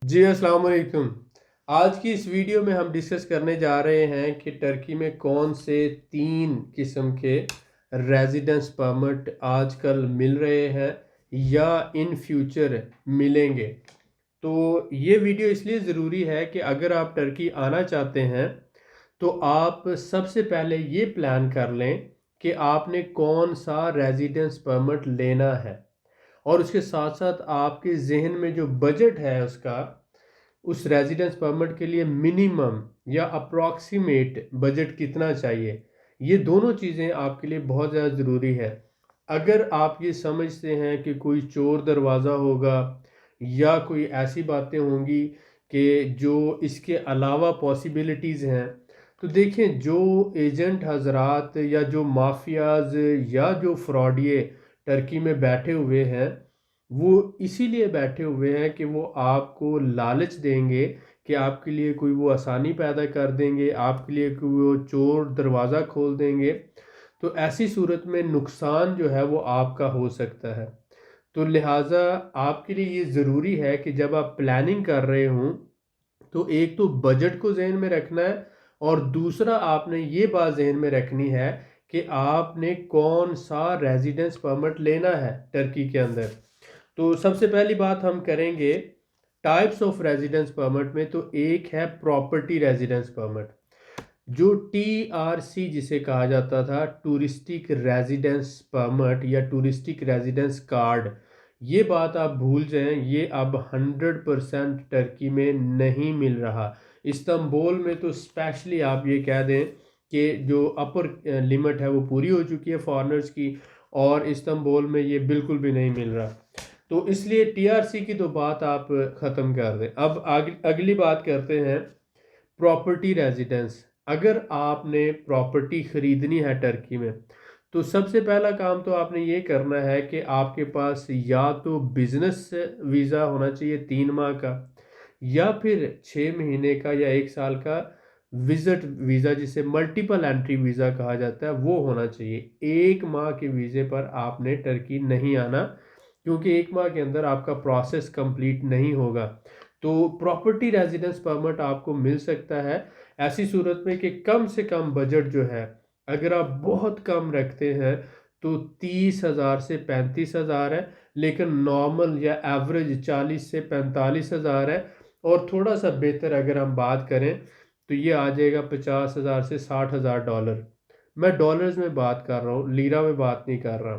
जी अस्सलाम वालेकुम। आज की इस वीडियो में हम डिस्कस करने जा रहे हैं कि टर्की में कौन से 3 किस्म के रेजिडेंस परमिट आजकल मिल रहे हैं या इन फ्यूचर मिलेंगे। तो ये वीडियो इसलिए ज़रूरी है कि अगर आप टर्की आना चाहते हैं तो आप सबसे पहले ये प्लान कर लें कि आपने कौन सा रेजिडेंस परमिट लेना है, और उसके साथ साथ आपके जहन में जो बजट है उसका, उस रेजिडेंस परमिट के लिए मिनिमम या अप्रॉक्सीमेट बजट कितना चाहिए। ये दोनों चीज़ें आपके लिए बहुत ज़्यादा ज़रूरी है। अगर आप ये समझते हैं कि कोई चोर दरवाज़ा होगा या कोई ऐसी बातें होंगी कि जो इसके अलावा पॉसिबिलिटीज़ हैं, तो देखें जो एजेंट हजरात या जो माफियाज या जो फ्रॉडिये टर्की में बैठे हुए हैं, वो इसीलिए बैठे हुए हैं कि वो आपको लालच देंगे कि आपके लिए कोई वो आसानी पैदा कर देंगे, आपके लिए कोई वो चोर दरवाज़ा खोल देंगे। तो ऐसी सूरत में नुकसान जो है वो आपका हो सकता है। तो लिहाजा आपके लिए ये ज़रूरी है कि जब आप प्लानिंग कर रहे हों तो एक तो बजट को जहन में रखना है, और दूसरा आपने ये बात जहन में रखनी है कि आपने कौन सा रेजिडेंस परमिट लेना है टर्की के अंदर। तो सबसे पहली बात हम करेंगे टाइप्स ऑफ रेजिडेंस परमिट में। तो एक है प्रॉपर्टी रेजिडेंस परमिट, जो TRC जिसे कहा जाता था, टूरिस्टिक रेजिडेंस परमिट या टूरिस्टिक रेजिडेंस कार्ड। ये बात आप भूल जाएं, ये अब 100% टर्की में नहीं मिल रहा। इस्तांबुल में तो स्पेशली आप ये कह दें कि जो अपर लिमिट है वो पूरी हो चुकी है फॉरेनर्स की, और इस्तांबुल में ये बिल्कुल भी नहीं मिल रहा। तो इसलिए TRC की तो बात आप ख़त्म कर दें। अब अगली बात करते हैं प्रॉपर्टी रेजिडेंस। अगर आपने प्रॉपर्टी ख़रीदनी है टर्की में, तो सबसे पहला काम तो आपने ये करना है कि आपके पास या तो बिजनेस वीज़ा होना चाहिए 3 माह का, या फिर 6 महीने का या 1 साल का विजिट वीज़ा जिसे मल्टीपल एंट्री वीज़ा कहा जाता है, वो होना चाहिए। 1 माह के वीज़े पर आपने टर्की नहीं आना, क्योंकि 1 माह के अंदर आपका प्रोसेस कंप्लीट नहीं होगा। तो प्रॉपर्टी रेजिडेंस परमिट आपको मिल सकता है ऐसी सूरत में कि कम से कम बजट जो है, अगर आप बहुत कम रखते हैं तो 30,000 से 35,000 है, लेकिन नॉर्मल या एवरेज 40 से 45,000 है। और थोड़ा सा बेहतर अगर हम बात करें तो ये आ जाएगा 50,000 से 60,000 डॉलर। मैं डॉलर्स में बात कर रहा हूँ, लीरा में बात नहीं कर रहा।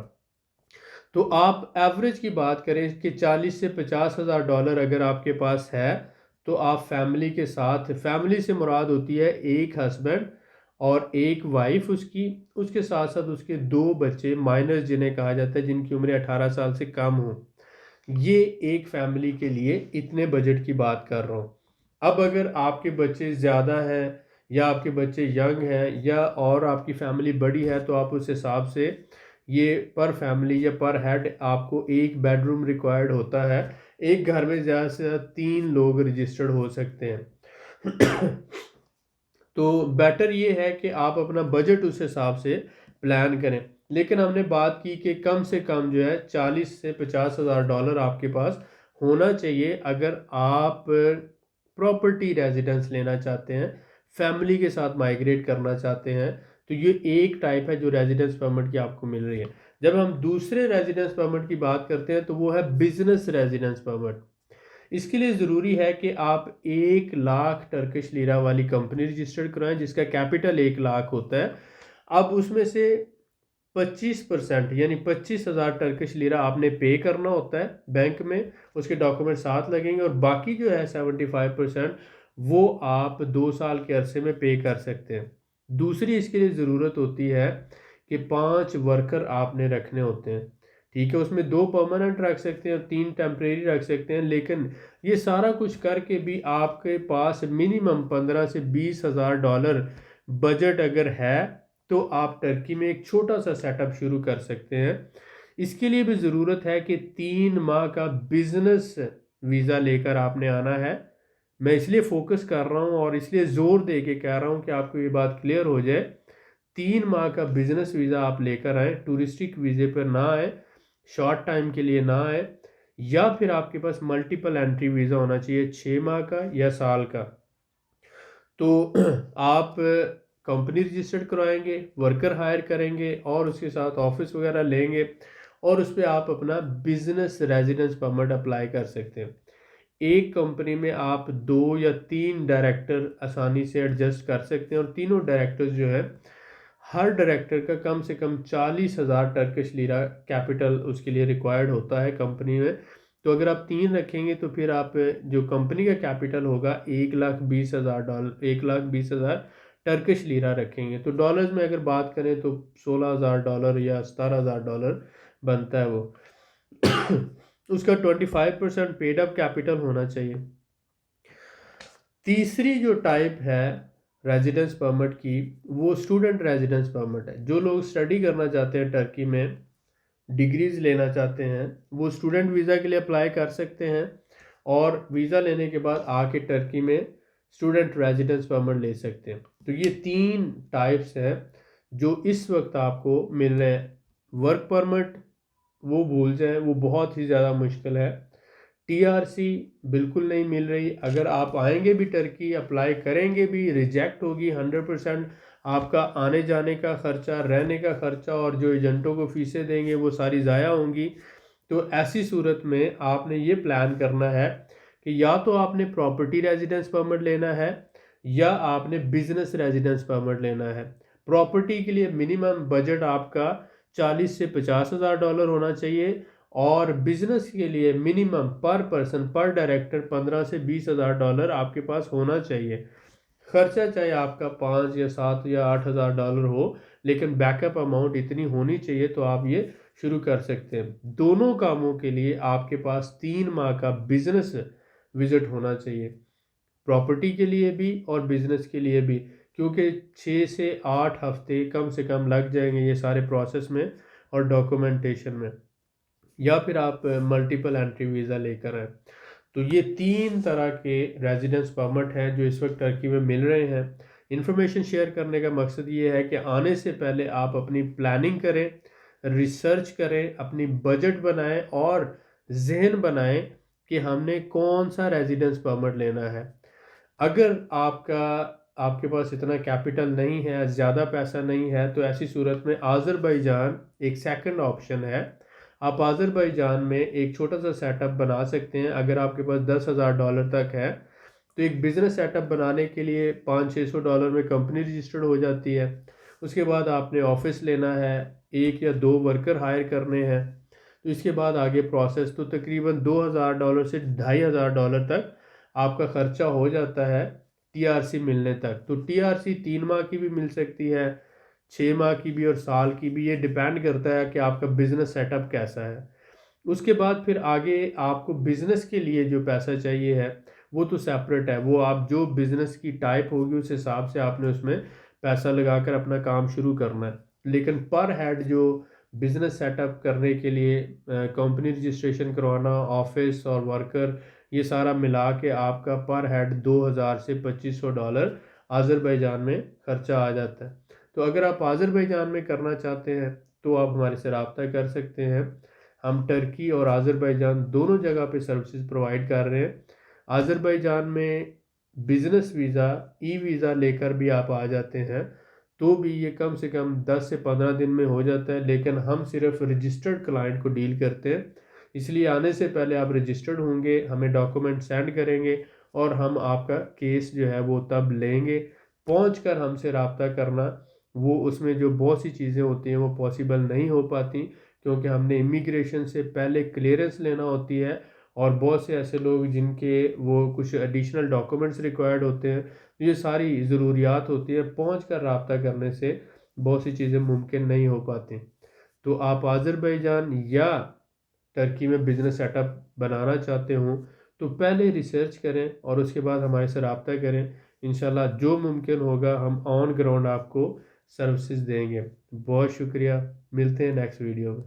तो आप एवरेज की बात करें कि 40 से 50,000 डॉलर अगर आपके पास है, तो आप फैमिली के साथ, फैमिली से मुराद होती है एक हस्बैंड और एक वाइफ उसकी, उसके साथ साथ उसके 2 बच्चे माइनर्स जिन्हें कहा जाता है, जिनकी उम्र 18 साल से कम हो। ये एक फैमिली के लिए इतने बजट की बात कर रहा हूँ। अब अगर आपके बच्चे ज़्यादा हैं या आपके बच्चे यंग हैं या और आपकी फैमिली बड़ी है, तो आप उस हिसाब से ये पर फैमिली या पर हेड आपको एक बेडरूम रिक्वायर्ड होता है। एक घर में ज़्यादा से ज़्यादा 3 लोग रजिस्टर्ड हो सकते हैं। तो बेटर ये है कि आप अपना बजट उस हिसाब से प्लान करें। लेकिन हमने बात की कि कम से कम जो है 40 से 50,000 डॉलर आपके पास होना चाहिए अगर आप प्रॉपर्टी रेजिडेंस लेना चाहते हैं, फैमिली के साथ माइग्रेट करना चाहते हैं। तो ये एक टाइप है जो रेजिडेंस परमिट की आपको मिल रही है। जब हम दूसरे रेजिडेंस परमिट की बात करते हैं तो वो है बिजनेस रेजिडेंस परमिट। इसके लिए ज़रूरी है कि आप 1 लाख टर्किश लीरा वाली कंपनी रजिस्टर्ड कराएं, जिसका कैपिटल 1 लाख होता है। अब उसमें से 25% यानी 25,000 टर्किश लीरा आपने पे करना होता है बैंक में, उसके डॉक्यूमेंट साथ लगेंगे, और बाकी जो है 75% वो आप 2 साल के अरसे में पे कर सकते हैं। दूसरी इसके लिए ज़रूरत होती है कि 5 वर्कर आपने रखने होते हैं। ठीक है, उसमें 2 परमानेंट रख सकते हैं और 3 टेम्परेरी रख सकते हैं, लेकिन ये सारा कुछ करके भी आपके पास मिनिमम 15 से 20,000 डॉलर बजट अगर है, तो आप टर्की में एक छोटा सा सेटअप शुरू कर सकते हैं। इसके लिए भी ज़रूरत है कि 3 माह का बिजनेस वीज़ा लेकर आपने आना है। मैं इसलिए फोकस कर रहा हूँ और इसलिए ज़ोर दे के कह रहा हूँ कि आपको ये बात क्लियर हो जाए। 3 माह का बिजनेस वीज़ा आप लेकर आए, टूरिस्टिक वीज़े पर ना आए, शॉर्ट टाइम के लिए ना आए। या फिर आपके पास मल्टीपल एंट्री वीज़ा होना चाहिए 6 माह का या साल का। तो आप कंपनी रजिस्टर्ड करवाएंगे, वर्कर हायर करेंगे और उसके साथ ऑफिस वगैरह लेंगे और उस पर आप अपना बिजनेस रेजिडेंस परमिट अप्लाई कर सकते हैं। एक कंपनी में आप 2 या 3 डायरेक्टर आसानी से एडजस्ट कर सकते हैं और तीनों डायरेक्टर्स जो है, हर डायरेक्टर का कम से कम 40,000 टर्किश लीरा कैपिटल उसके लिए रिक्वायर्ड होता है कंपनी में। तो अगर आप 3 रखेंगे तो फिर आप जो कंपनी का कैपिटल होगा $1,20,000, 1,20,000 टर्किश लीरा रखेंगे। तो डॉलर्स में अगर बात करें तो $16,000 या $17,000 बनता है वो। उसका 25% पेड अप कैपिटल होना चाहिए। तीसरी जो टाइप है रेजिडेंस परमिट की, वो स्टूडेंट रेजिडेंस परमिट है। जो लोग स्टडी करना चाहते हैं टर्की में, डिग्रीज लेना चाहते हैं, वो स्टूडेंट वीज़ा के लिए अप्लाई कर सकते हैं और वीज़ा लेने के बाद आके टर्की में स्टूडेंट रेजिडेंस परमिट ले सकते हैं। तो ये 3 टाइप्स हैं जो इस वक्त आपको मिल रहे हैं। वर्क परमिट वो भूल जाएं, वो बहुत ही ज़्यादा मुश्किल है। टीआरसी बिल्कुल नहीं मिल रही। अगर आप आएंगे भी टर्की, अप्लाई करेंगे भी, रिजेक्ट होगी 100%। आपका आने जाने का खर्चा, रहने का खर्चा और जो एजेंटों को फीसें देंगे वो सारी ज़ाया होंगी। तो ऐसी सूरत में आपने ये प्लान करना है कि या तो आपने प्रॉपर्टी रेजिडेंस परमिट लेना है या आपने बिजनेस रेजिडेंस परमिट लेना है। प्रॉपर्टी के लिए मिनिमम बजट आपका 40 से 50,000 डॉलर होना चाहिए और बिजनेस के लिए मिनिमम पर पर्सन पर डायरेक्टर 15 से 20,000 डॉलर आपके पास होना चाहिए। खर्चा चाहे आपका 5 या 7 या 8,000 डॉलर हो, लेकिन बैकअप अमाउंट इतनी होनी चाहिए तो आप ये शुरू कर सकते हैं। दोनों कामों के लिए आपके पास 3 माह का बिजनेस विजिट होना चाहिए, प्रॉपर्टी के लिए भी और बिजनेस के लिए भी, क्योंकि 6 से 8 हफ्ते कम से कम लग जाएंगे ये सारे प्रोसेस में और डॉक्यूमेंटेशन में। या फिर आप मल्टीपल एंट्री वीज़ा लेकर आए। तो ये 3 तरह के रेजिडेंस परमिट हैं जो इस वक्त टर्की में मिल रहे हैं। इन्फॉर्मेशन शेयर करने का मकसद ये है कि आने से पहले आप अपनी प्लानिंग करें, रिसर्च करें, अपनी बजट बनाएं और जहन बनाएं कि हमने कौन सा रेजिडेंस परमिट लेना है। अगर आपके पास इतना कैपिटल नहीं है, ज़्यादा पैसा नहीं है, तो ऐसी सूरत में आज़रबाईजान एक सेकंड ऑप्शन है। आप आज़रबाईजान में एक छोटा सा सेटअप बना सकते हैं। अगर आपके पास $10,000 तक है तो एक बिज़नेस सेटअप बनाने के लिए $500-600 में कंपनी रजिस्टर्ड हो जाती है। उसके बाद आपने ऑफिस लेना है, 1 या 2 वर्कर हायर करने हैं। तो इसके बाद आगे प्रोसेस तो तकरीबन $2,000 से $2,500 तक आपका खर्चा हो जाता है टीआरसी मिलने तक। तो टीआरसी 3 माह की भी मिल सकती है, 6 माह की भी और साल की भी। ये डिपेंड करता है कि आपका बिजनेस सेटअप कैसा है। उसके बाद फिर आगे आपको बिजनेस के लिए जो पैसा चाहिए है वो तो सेपरेट है। वो आप जो बिजनेस की टाइप होगी उस हिसाब से आपने उसमें पैसा लगाकर अपना काम शुरू करना है। लेकिन पर हेड जो बिजनेस सेटअप करने के लिए कंपनी रजिस्ट्रेशन करवाना, ऑफिस और वर्कर, ये सारा मिला के आपका पर हेड 2,000 से $2,500 आज़रबाईजान में खर्चा आ जाता है। तो अगर आप आज़रबाईजान में करना चाहते हैं तो आप हमारे से रब्ता कर सकते हैं। हम टर्की और आज़रबाईजान दोनों जगह पे सर्विसेज प्रोवाइड कर रहे हैं। आज़रबाईजान में बिज़नेस वीज़ा, ई वीज़ा लेकर भी आप आ जाते हैं तो भी ये कम से कम 10 से 15 दिन में हो जाता है। लेकिन हम सिर्फ रजिस्टर्ड क्लाइंट को डील करते हैं, इसलिए आने से पहले आप रजिस्टर्ड होंगे, हमें डॉक्यूमेंट सेंड करेंगे और हम आपका केस जो है वो तब लेंगे। पहुँच कर हमसे रब्ता करना, वो उसमें जो बहुत सी चीज़ें होती हैं वो पॉसिबल नहीं हो पाती, क्योंकि हमने इमिग्रेशन से पहले क्लियरेंस लेना होती है और बहुत से ऐसे लोग जिनके वो कुछ एडिशनल डॉक्यूमेंट्स रिक्वायर्ड होते हैं। ये सारी ज़रूरियात होती है, पहुँच कर रब्ता करने से बहुत सी चीज़ें मुमकिन नहीं हो पाती। तो आप आज़रबाईजान या टर्की में बिज़नेस सेटअप बनाना चाहते हो तो पहले रिसर्च करें और उसके बाद हमारे से रब्ता करें। इंशाल्लाह जो मुमकिन होगा हम ऑन ग्राउंड आपको सर्विसेज देंगे। बहुत शुक्रिया, मिलते हैं नेक्स्ट वीडियो में।